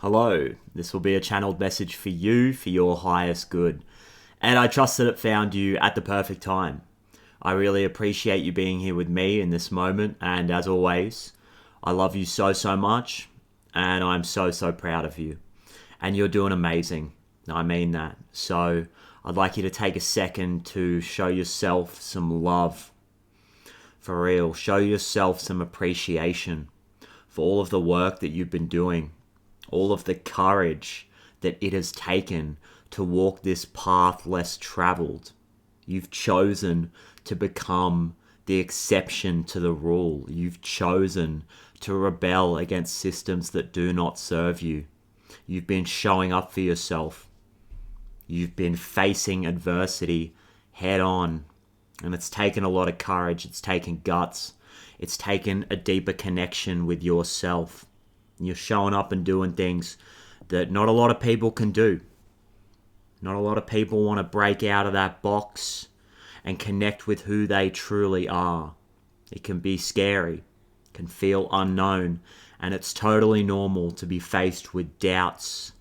Hello, this will be a channeled message for you for your highest good. And I trust that it found you at the perfect time. I really appreciate you being here with me in this moment, and as always, I love you so much, and I'm so proud of you. And you're doing amazing. I mean that. So I'd like you to take a second to show yourself some love. For real, show yourself some appreciation for all of the work that you've been doing, all of the courage that it has taken to walk this path less traveled. You've chosen to become the exception to the rule. You've chosen to rebel against systems that do not serve you. You've been showing up for yourself. You've been facing adversity head on. And it's taken a lot of courage. It's taken guts. It's taken a deeper connection with yourself. You're showing up and doing things that not a lot of people can do. Not a lot of people want to break out of that box and connect with who they truly are. It can be scary, it can feel unknown, and it's totally normal to be faced with doubts.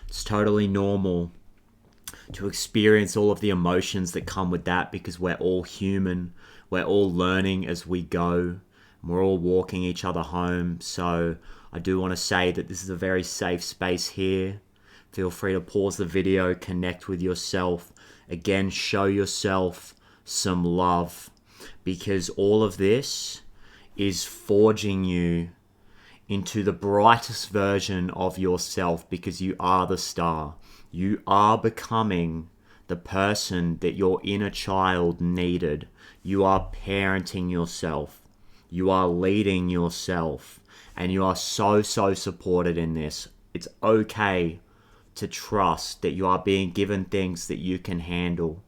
It's totally normal to experience all of the emotions that come with that, because we're all human. We're all learning as we go. And we're all walking each other home. So I do want to say that this is a very safe space here. Feel free to pause the video, connect with yourself. Again, show yourself some love, because all of this is forging you into the brightest version of yourself, because you are the star. You are becoming the person that your inner child needed. You are parenting yourself. You are leading yourself. And you are so supported in this. It's okay to trust that you are being given things that you can handle.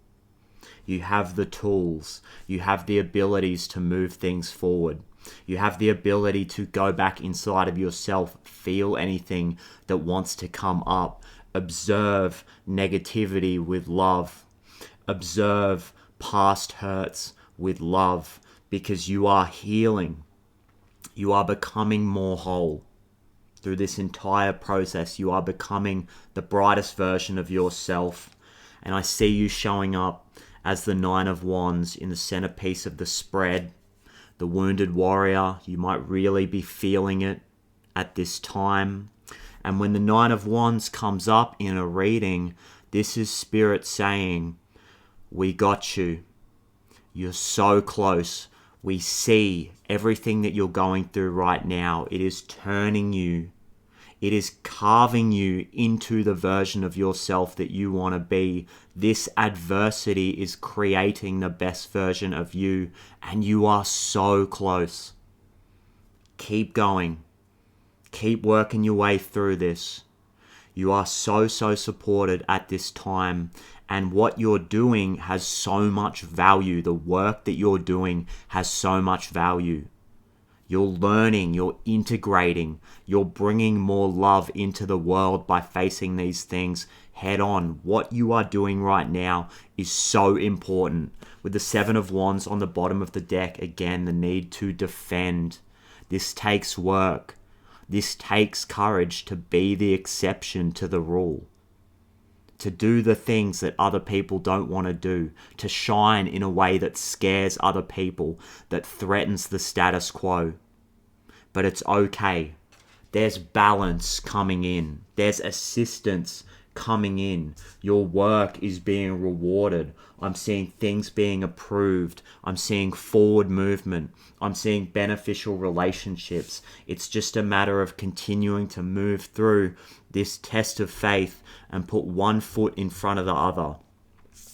You have the tools. You have the abilities to move things forward. You have the ability to go back inside of yourself, feel anything that wants to come up. Observe negativity with love. Observe past hurts with love, because you are healing. You are becoming more whole. Through this entire process, you are becoming the brightest version of yourself. And I see you showing up as the Nine of Wands in the centerpiece of the spread. The wounded warrior, you might really be feeling it at this time. And when the Nine of Wands comes up in a reading, this is Spirit saying, we got you. You're so close. We see everything that you're going through right now. It is turning you. It is carving you into the version of yourself that you want to be. This adversity is creating the best version of you, and you are so close. Keep going. Keep working your way through this. You are so supported at this time, and what you're doing has so much value. The work that you're doing has so much value. You're learning, you're integrating, you're bringing more love into the world by facing these things head on. What you are doing right now is so important. With the Seven of Wands on the bottom of the deck, again, the need to defend. This takes work. This takes courage to be the exception to the rule. To do the things that other people don't want to do. To shine in a way that scares other people, that threatens the status quo. But it's okay. There's balance coming in. There's assistance coming in. Your work is being rewarded. I'm seeing things being approved. I'm seeing forward movement. I'm seeing beneficial relationships. It's just a matter of continuing to move through this test of faith and put one foot in front of the other.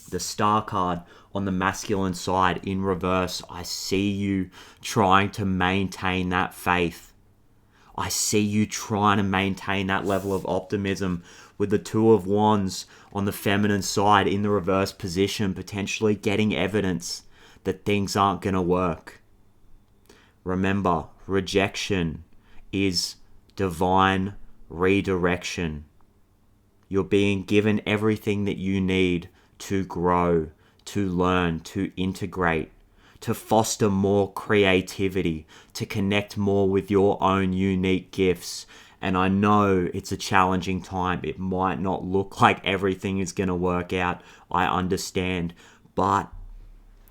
The Star card on the masculine side in reverse, I see you trying to maintain that faith. I see you trying to maintain that level of optimism, with the Two of Wands on the feminine side in the reverse position, potentially getting evidence that things aren't going to work. Remember, rejection is divine redirection. You're being given everything that you need to grow, to learn, to integrate, to foster more creativity, to connect more with your own unique gifts. And I know it's a challenging time. It might not look like everything is going to work out. I understand. But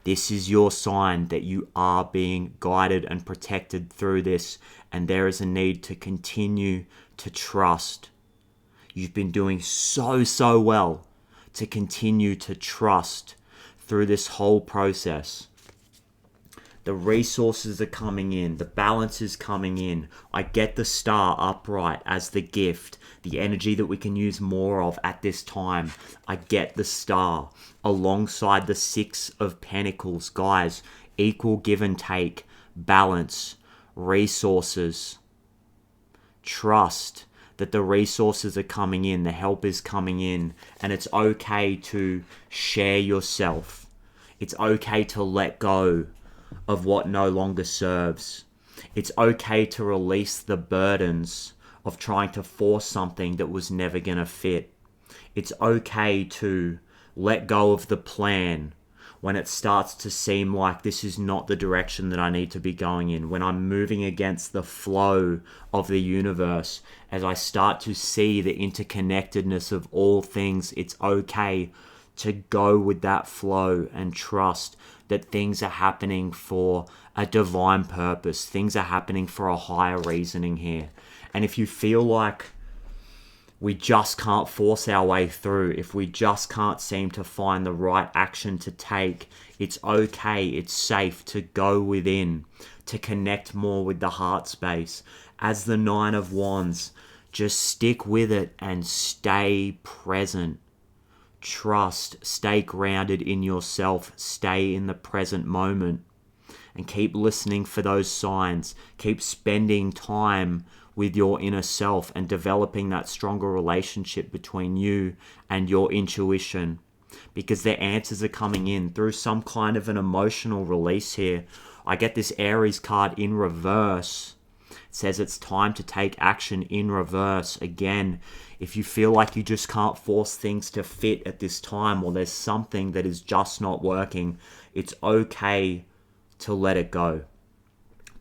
this is your sign that you are being guided and protected through this. And there is a need to continue to trust. You've been doing so well to continue to trust through this whole process. The resources are coming in. The balance is coming in. I get the star upright as the gift, the energy that we can use more of at this time. I get the star alongside the 6 of Pentacles. Guys, equal give and take, balance, resources, trust that the resources are coming in, the help is coming in, and it's okay to share yourself. It's okay to let go of what no longer serves. It's okay to release the burdens of trying to force something that was never going to fit. It's okay to let go of the plan when it starts to seem like this is not the direction that I need to be going in, when I'm moving against the flow of the universe, as I start to see the interconnectedness of all things. It's okay to go with that flow and trust that things are happening for a divine purpose. Things are happening for a higher reasoning here. And if you feel like we just can't force our way through, if we just can't seem to find the right action to take, it's okay, it's safe to go within, to connect more with the heart space. As the 9 of Wands, just stick with it and stay present. Trust, stay grounded in yourself, stay in the present moment, and keep listening for those signs. Keep spending time with your inner self and developing that stronger relationship between you and your intuition, because the answers are coming in through some kind of an emotional release here. I get this Aries card in reverse. It says it's time to take action in reverse. Again, if you feel like you just can't force things to fit at this time, or there's something that is just not working, it's okay to let it go,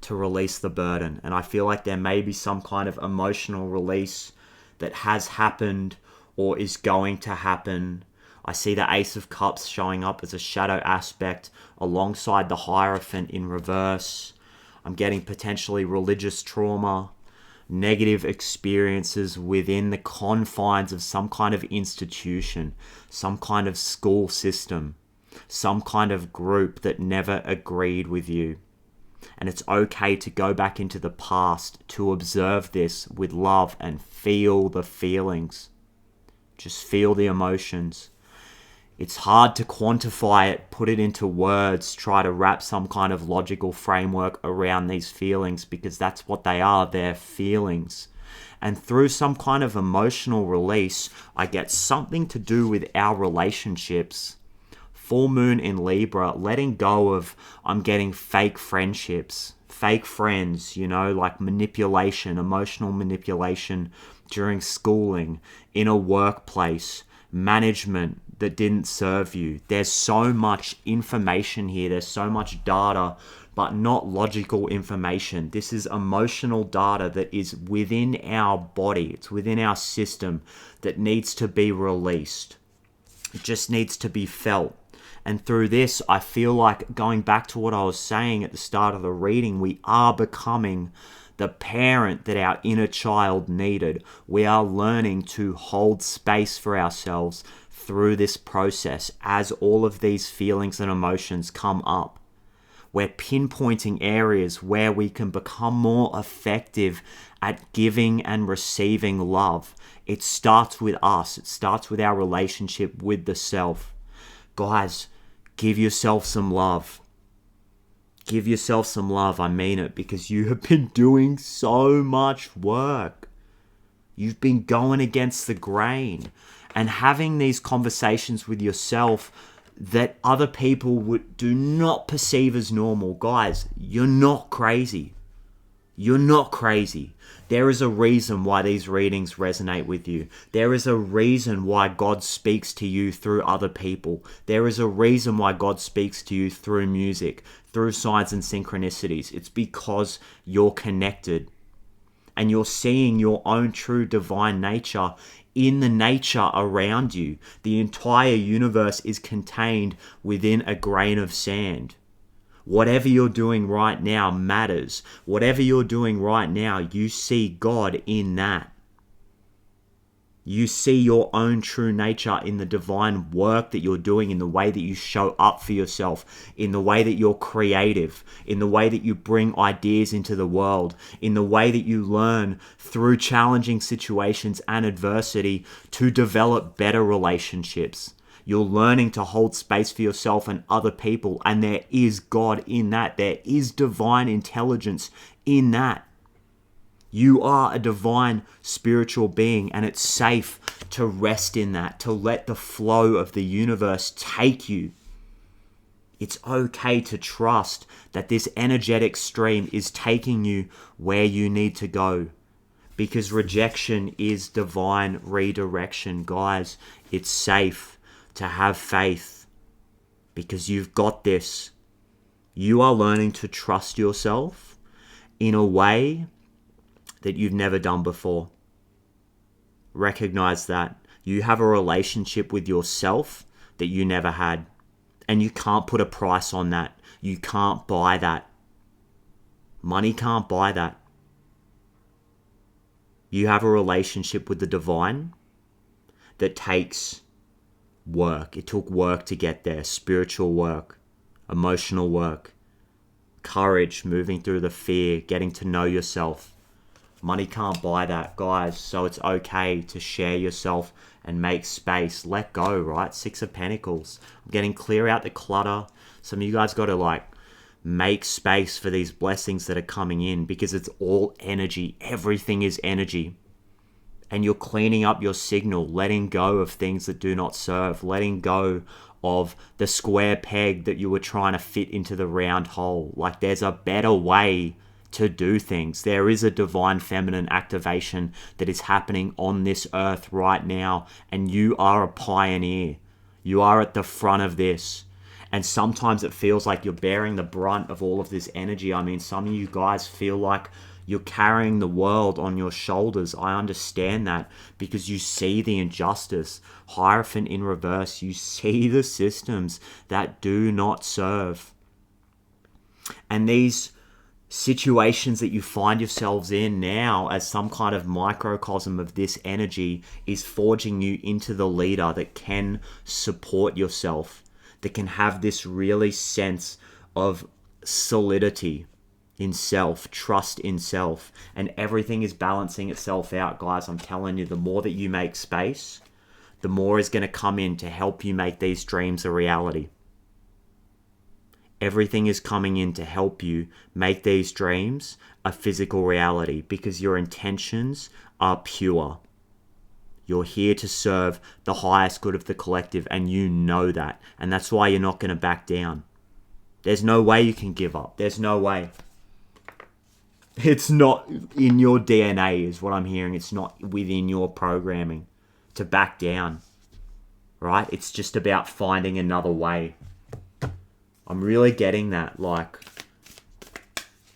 to release the burden. And I feel like there may be some kind of emotional release that has happened or is going to happen. I see the Ace of Cups showing up as a shadow aspect alongside the Hierophant in reverse. I'm getting potentially religious trauma, negative experiences within the confines of some kind of institution, some kind of school system, some kind of group that never agreed with you. And it's okay to go back into the past, to observe this with love and feel the feelings. Just feel the emotions. It's hard to quantify it, put it into words, try to wrap some kind of logical framework around these feelings, because that's what they are, they're feelings. And through some kind of emotional release, I get something to do with our relationships. Full moon in Libra, letting go of, I'm getting fake friendships, fake friends, like manipulation, emotional manipulation during schooling, in a workplace, management that didn't serve you. There's so much information here, there's so much data, but not logical information. This is emotional data that is within our body, it's within our system, that needs to be released. It just needs to be felt. And through this, I feel like, going back to what I was saying at the start of the reading, we are becoming the parent that our inner child needed. We are learning to hold space for ourselves through this process as all of these feelings and emotions come up. We're pinpointing areas where we can become more effective at giving and receiving love. It starts with us. It starts with our relationship with the self. Guys, give yourself some love. Give yourself some love, I mean it, because you have been doing so much work. You've been going against the grain and having these conversations with yourself that other people do not perceive as normal. Guys, you're not crazy. You're not crazy. There is a reason why these readings resonate with you. There is a reason why God speaks to you through other people. There is a reason why God speaks to you through music, through signs and synchronicities. It's because you're connected. And you're seeing your own true divine nature in the nature around you. The entire universe is contained within a grain of sand. Whatever you're doing right now matters. Whatever you're doing right now, you see God in that. You see your own true nature in the divine work that you're doing, in the way that you show up for yourself, in the way that you're creative, in the way that you bring ideas into the world, in the way that you learn through challenging situations and adversity to develop better relationships. You're learning to hold space for yourself and other people, and there is God in that. There is divine intelligence in that. You are a divine spiritual being, and it's safe to rest in that, to let the flow of the universe take you. It's okay to trust that this energetic stream is taking you where you need to go, because rejection is divine redirection. Guys, it's safe to have faith because you've got this. You are learning to trust yourself in a way that you've never done before. Recognize that. You have a relationship with yourself that you never had. And you can't put a price on that. You can't buy that. Money can't buy that. You have a relationship with the divine that takes work. It took work to get there. Spiritual work, emotional work, courage, moving through the fear, getting to know yourself. Money can't buy that, guys. So it's okay to share yourself and make space. Let go, right? 6 of Pentacles. I'm getting clear out the clutter. Some of you guys got to make space for these blessings that are coming in, because it's all energy. Everything is energy. And you're cleaning up your signal, letting go of things that do not serve, letting go of the square peg that you were trying to fit into the round hole. There's a better way to do things. There is a divine feminine activation that is happening on this earth right now, and you are a pioneer. You are at the front of this. And sometimes it feels like you're bearing the brunt of all of this energy. I mean, some of you guys feel like you're carrying the world on your shoulders. I understand that, because you see the injustice. Hierophant in reverse. You see the systems that do not serve. And these situations that you find yourselves in now as some kind of microcosm of this energy is forging you into the leader that can support yourself, that can have this really sense of solidity in self, trust in self, and everything is balancing itself out. Guys, I'm telling you, the more that you make space, the more is going to come in to help you make these dreams a reality. Everything is coming in to help you make these dreams a physical reality, because your intentions are pure. You're here to serve the highest good of the collective, and you know that. And that's why you're not going to back down. There's no way you can give up. There's no way. It's not in your DNA is what I'm hearing. It's not within your programming to back down. Right? It's just about finding another way. I'm really getting that,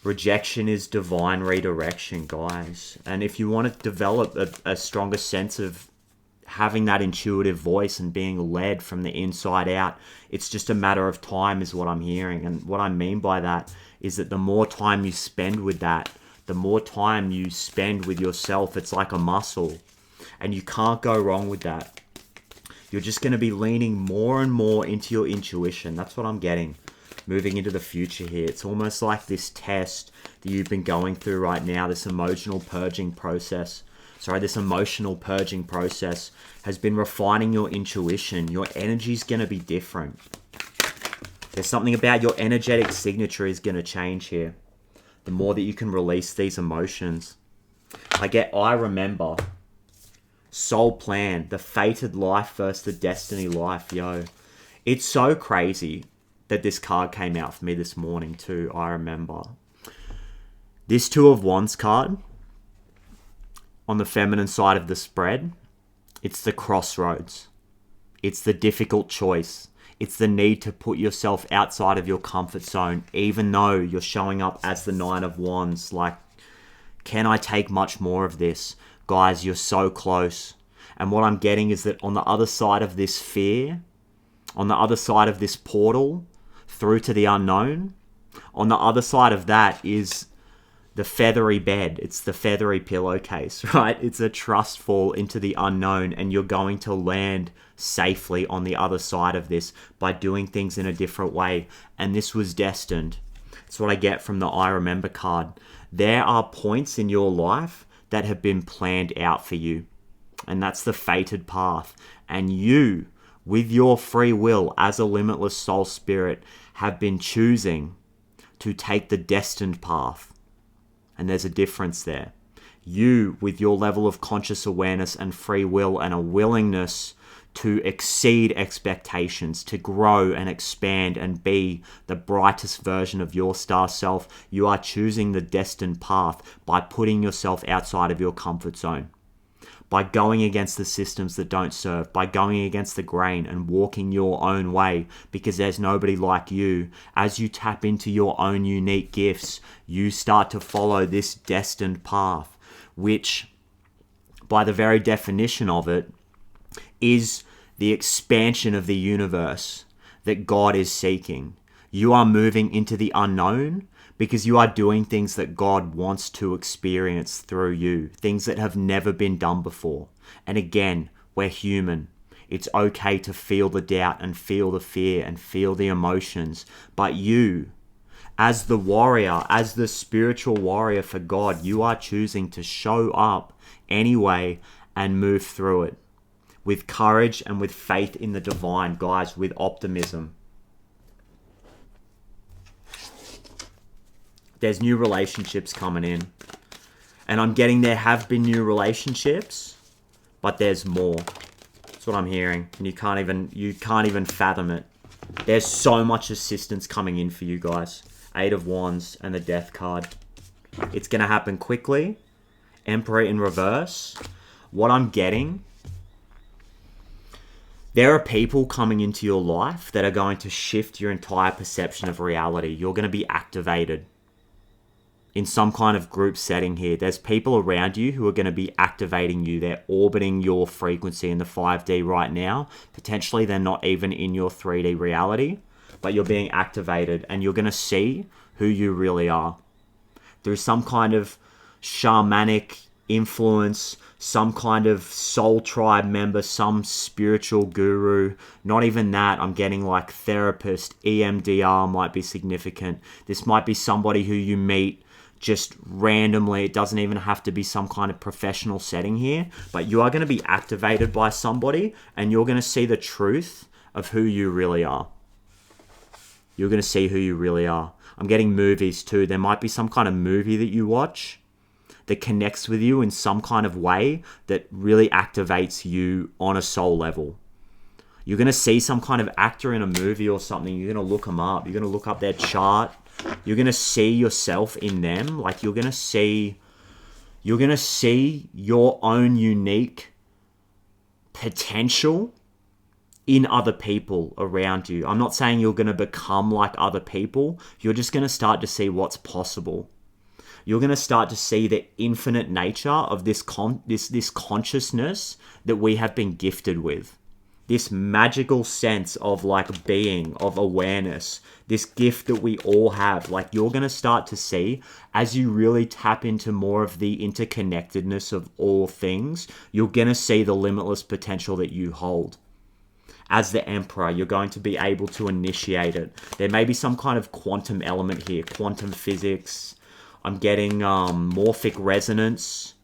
rejection is divine redirection, guys. And if you want to develop a stronger sense of having that intuitive voice and being led from the inside out, it's just a matter of time is what I'm hearing. And what I mean by that is that the more time you spend with that, the more time you spend with yourself, it's like a muscle. And you can't go wrong with that. You're just going to be leaning more and more into your intuition. That's what I'm getting. Moving into the future here. It's almost like this test that you've been going through right now, this emotional purging process. This emotional purging process has been refining your intuition. Your energy's going to be different. There's something about your energetic signature is going to change here. The more that you can release these emotions. I remember, soul plan, the fated life versus the destiny life, yo. It's so crazy that this card came out for me this morning too. I remember this Two of Wands card on the feminine side of the spread. It's the crossroads. It's the difficult choice. It's the need to put yourself outside of your comfort zone, even though you're showing up as the Nine of Wands. Can I take much more of this? Guys, you're so close. And what I'm getting is that on the other side of this fear, on the other side of this portal through to the unknown, on the other side of that is the feathery bed. It's the feathery pillowcase, right? It's a trust fall into the unknown, and you're going to land safely on the other side of this by doing things in a different way. And this was destined. It's what I get from the I Remember card. There are points in your life that have been planned out for you, and that's the fated path. And you, with your free will as a limitless soul spirit, have been choosing to take the destined path. And there's a difference there. You, with your level of conscious awareness and free will and a willingness to exceed expectations, to grow and expand and be the brightest version of your star self, you are choosing the destined path by putting yourself outside of your comfort zone, by going against the systems that don't serve, by going against the grain and walking your own way, because there's nobody like you. As you tap into your own unique gifts, you start to follow this destined path, which, by the very definition of it, is the expansion of the universe that God is seeking. You are moving into the unknown because you are doing things that God wants to experience through you, things that have never been done before. And again, we're human. It's okay to feel the doubt and feel the fear and feel the emotions. But you, as the warrior, as the spiritual warrior for God, you are choosing to show up anyway and move through it with courage and with faith in the divine, guys, with optimism. There's new relationships coming in. And I'm getting there have been new relationships, but there's more. That's what I'm hearing. And you can't even fathom it. There's so much assistance coming in for you guys. 8 of Wands and the Death card. It's going to happen quickly. Emperor in reverse. What I'm getting, there are people coming into your life that are going to shift your entire perception of reality. You're going to be activated in some kind of group setting here. There's people around you who are going to be activating you. They're orbiting your frequency in the 5D right now. Potentially they're not even in your 3D reality, but you're being activated, and you're going to see who you really are through some kind of shamanic influence, some kind of soul tribe member, some spiritual guru. Not even that. I'm getting like therapist, EMDR might be significant. This might be somebody who you meet just randomly. It doesn't even have to be some kind of professional setting here, but you are going to be activated by somebody, and you're going to see the truth of who you really are. You're going to see who you really are. I'm getting movies too. There might be some kind of movie that you watch that connects with you in some kind of way that really activates you on a soul level. You're going to see some kind of actor in a movie or something. You're going to look them up. You're going to look up their chart. You're going to see yourself in them. Like you're going to see your own unique potential in other people around you. I'm not saying you're going to become like other people. You're just going to start to see what's possible. You're going to start to see the infinite nature of this consciousness that we have been gifted with. This magical sense of like being, of awareness, this gift that we all have. Like you're going to start to see, as you really tap into more of the interconnectedness of all things, you're going to see the limitless potential that you hold. As the Emperor, you're going to be able to initiate it. There may be some kind of quantum element here, quantum physics. I'm getting morphic resonance.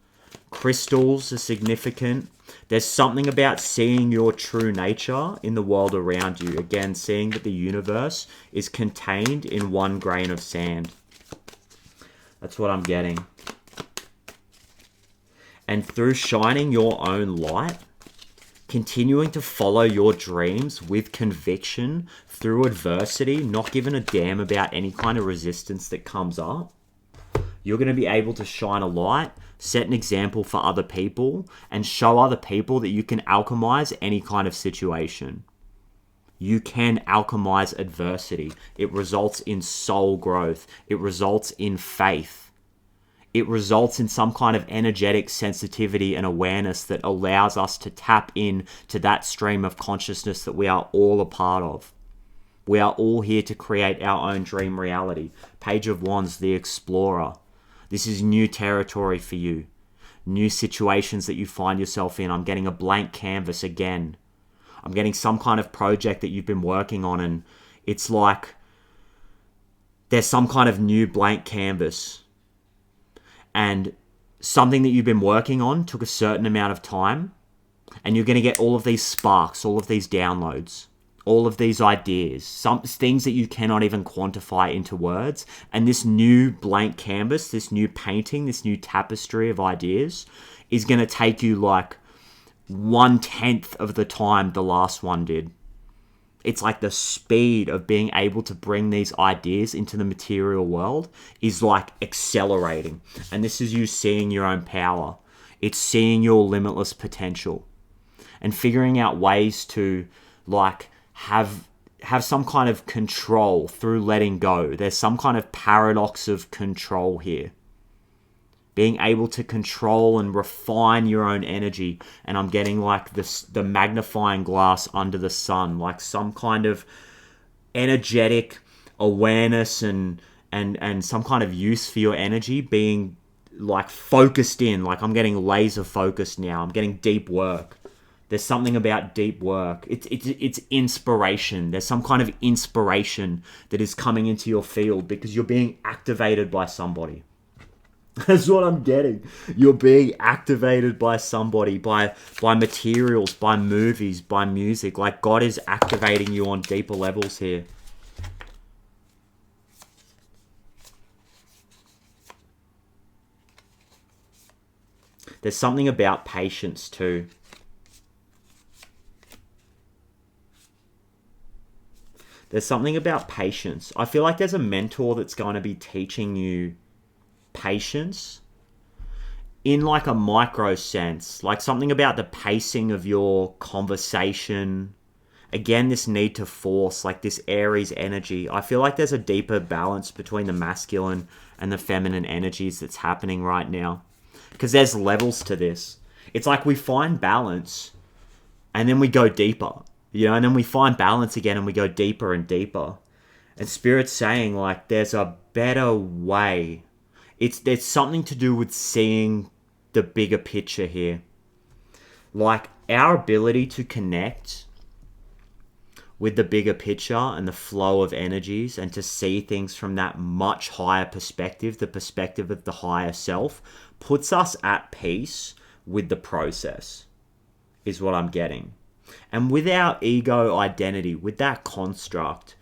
Crystals are significant. There's something about seeing your true nature in the world around you. Again, seeing that the universe is contained in one grain of sand. That's what I'm getting. And through shining your own light, continuing to follow your dreams with conviction through adversity, not giving a damn about any kind of resistance that comes up, you're going to be able to shine a light, set an example for other people, and show other people that you can alchemize any kind of situation. You can alchemize adversity. It results in soul growth. It results in faith. it results in some kind of energetic sensitivity and awareness that allows us to tap in to that stream of consciousness that we are all a part of. We are all here to create our own dream reality. Page of Wands, the Explorer. This is new territory for you. New situations that you find yourself in. I'm getting a blank canvas again. I'm getting some kind of project that you've been working on, and it's like there's some kind of new blank canvas. And something that you've been working on took a certain amount of time, and you're going to get all of these sparks, all of these downloads, all of these ideas, some things that you cannot even quantify into words. And this new blank canvas, this new painting, this new tapestry of ideas is going to take you like 1/10 of the time the last one did. It's like the speed of being able to bring these ideas into the material world is like accelerating. And this is you seeing your own power. It's seeing your limitless potential and figuring out ways to like have some kind of control through letting go. There's some kind of paradox of control here. Being able to control and refine your own energy. And I'm getting like this, the magnifying glass under the sun, like some kind of energetic awareness and some kind of use for your energy being like focused in. Like I'm getting laser focused now. I'm getting deep work. There's something about deep work. It's inspiration. There's some kind of inspiration that is coming into your field because you're being activated by somebody. That's what I'm getting. You're being activated by somebody, by materials, by movies, by music. Like God is activating you on deeper levels here. There's something about patience too. There's something about patience. I feel like there's a mentor that's going to be teaching you patience in like a micro sense, like something about the pacing of your conversation. Again, this need to force, like this Aries energy. I feel like there's a deeper balance between the masculine and the feminine energies that's happening right now, because there's levels to this. It's like we find balance and then we go deeper, you know, and then we find balance again and we go deeper and deeper. And Spirit's saying like there's a better way. There's something to do with seeing the bigger picture here. Like our ability to connect with the bigger picture and the flow of energies and to see things from that much higher perspective, the perspective of the higher self, puts us at peace with the process, is what I'm getting. And with our ego identity, with that construct,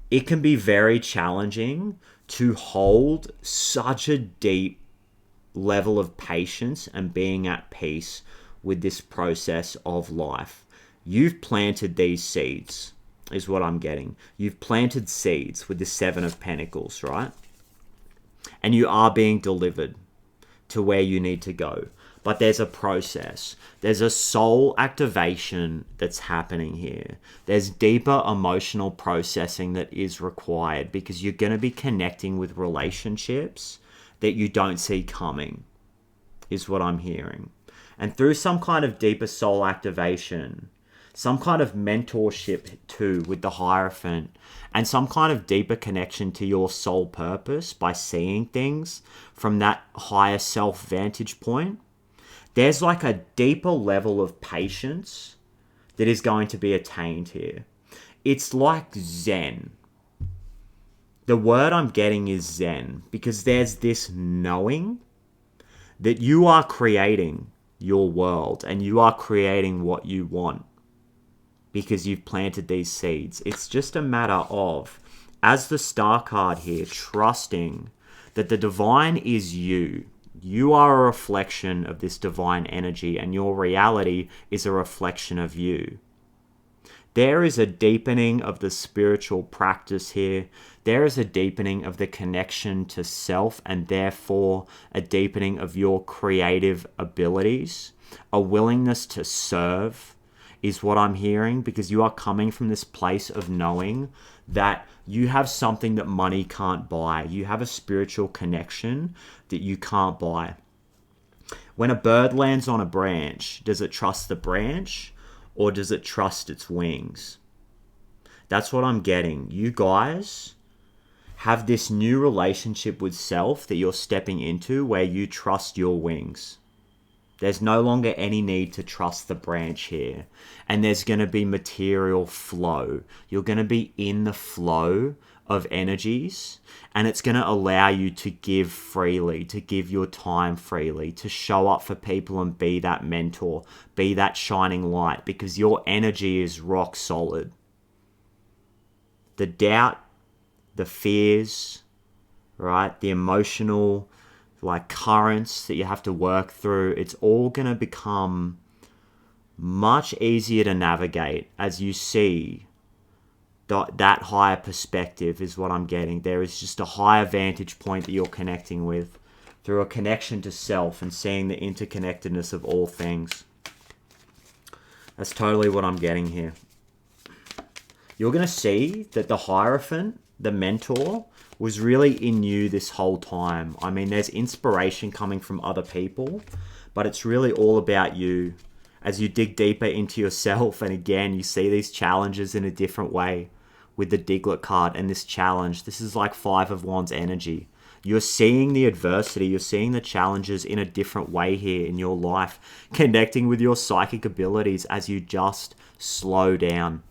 it can be very challenging to hold such a deep level of patience and being at peace with this process of life. You've planted these seeds, is what I'm getting. You've planted seeds with the Seven of Pentacles, right? And you are being delivered to where you need to go. But there's a process. There's a soul activation that's happening here. There's deeper emotional processing that is required because you're going to be connecting with relationships that you don't see coming, is what I'm hearing. And through some kind of deeper soul activation, some kind of mentorship too with the Hierophant, and some kind of deeper connection to your soul purpose by seeing things from that higher self vantage point, there's like a deeper level of patience that is going to be attained here. It's like Zen. The word I'm getting is Zen, because there's this knowing that you are creating your world and you are creating what you want because you've planted these seeds. It's just a matter of, as the Star card here, trusting that the divine is you. You are a reflection of this divine energy, and your reality is a reflection of you. There is a deepening of the spiritual practice here. There is a deepening of the connection to self, and therefore a deepening of your creative abilities. A willingness to serve is what I'm hearing, because you are coming from this place of knowing that you have something that money can't buy. You have a spiritual connection that you can't buy. When a bird lands on a branch, does it trust the branch or does it trust its wings? That's what I'm getting. You guys have this new relationship with self that you're stepping into where you trust your wings. There's no longer any need to trust the branch here. And there's going to be material flow. You're going to be in the flow of energies, and it's going to allow you to give freely, to give your time freely, to show up for people and be that mentor, be that shining light, because your energy is rock solid. The doubt, the fears, right? The emotional currents that you have to work through, it's all going to become much easier to navigate as you see that higher perspective is what I'm getting. There is just a higher vantage point that you're connecting with through a connection to self and seeing the interconnectedness of all things. That's totally what I'm getting here. You're going to see that the Hierophant, the mentor, was really in you this whole time. I mean, there's inspiration coming from other people, but it's really all about you. As you dig deeper into yourself, and again, you see these challenges in a different way with the Diglett card and this challenge. This is like Five of Wands energy. You're seeing the adversity, you're seeing the challenges in a different way here in your life, connecting with your psychic abilities as you just slow down.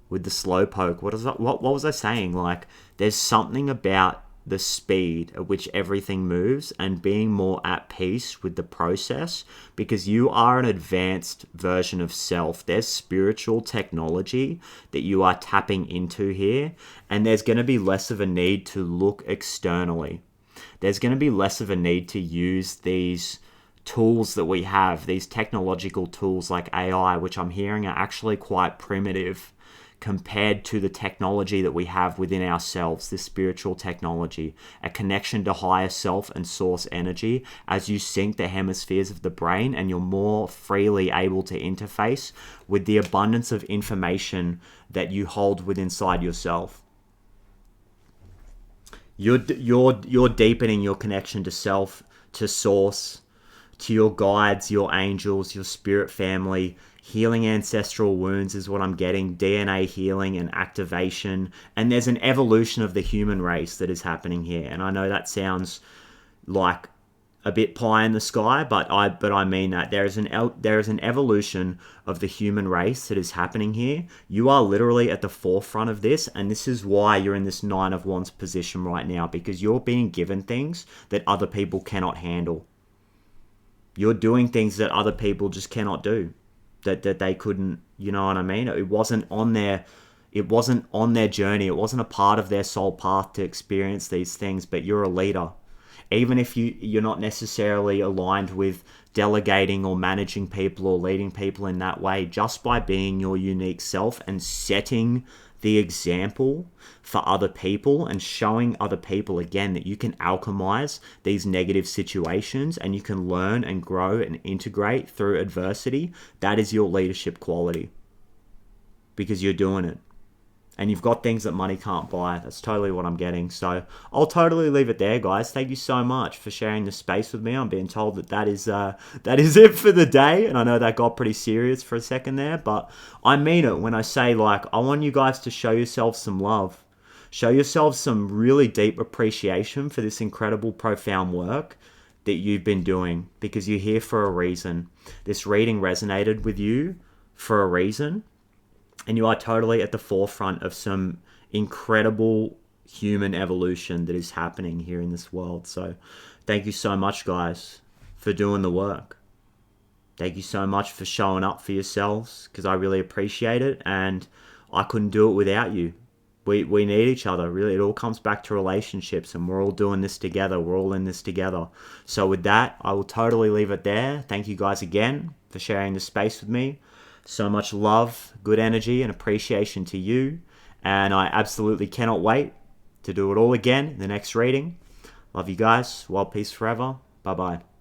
With the slow poke, what was I saying? Like, there's something about the speed at which everything moves and being more at peace with the process, because you are an advanced version of self. There's spiritual technology that you are tapping into here, and there's going to be less of a need to look externally. There's going to be less of a need to use these tools that we have, these technological tools like AI, which I'm hearing are actually quite primitive compared to the technology that we have within ourselves, this spiritual technology, a connection to higher self and source energy as you sync the hemispheres of the brain, and you're more freely able to interface with the abundance of information that you hold within inside yourself. You're deepening your connection to self, to source, to your guides, your angels, your spirit family. Healing ancestral wounds is what I'm getting. DNA healing and activation. And there's an evolution of the human race that is happening here. And I know that sounds like a bit pie in the sky, but I mean that. There is an evolution of the human race that is happening here. You are literally at the forefront of this, and this is why you're in this Nine of Wands position right now, because you're being given things that other people cannot handle. You're doing things that other people just cannot do. That they couldn't, you know what I mean? It wasn't on their journey. It wasn't a part of their soul path to experience these things, but you're a leader. Even if you're not necessarily aligned with delegating or managing people or leading people in that way, just by being your unique self and setting the example for other people and showing other people again that you can alchemize these negative situations and you can learn and grow and integrate through adversity. That is your leadership quality, because you're doing it. And you've got things that money can't buy. That's totally what I'm getting. So I'll totally leave it there, guys. Thank you so much for sharing the space with me. I'm being told that is it for the day. And I know that got pretty serious for a second there. But I mean it when I say, like, I want you guys to show yourselves some love. Show yourselves some really deep appreciation for this incredible, profound work that you've been doing, because you're here for a reason. This reading resonated with you for a reason. And you are totally at the forefront of some incredible human evolution that is happening here in this world. So thank you so much, guys, for doing the work. Thank you so much for showing up for yourselves, because I really appreciate it. And I couldn't do it without you. We need each other. Really, it all comes back to relationships, and we're all doing this together. We're all in this together. So with that, I will totally leave it there. Thank you guys again for sharing the space with me. So much love, good energy, and appreciation to you. And I absolutely cannot wait to do it all again in the next reading. Love you guys. Wild peace forever. Bye-bye.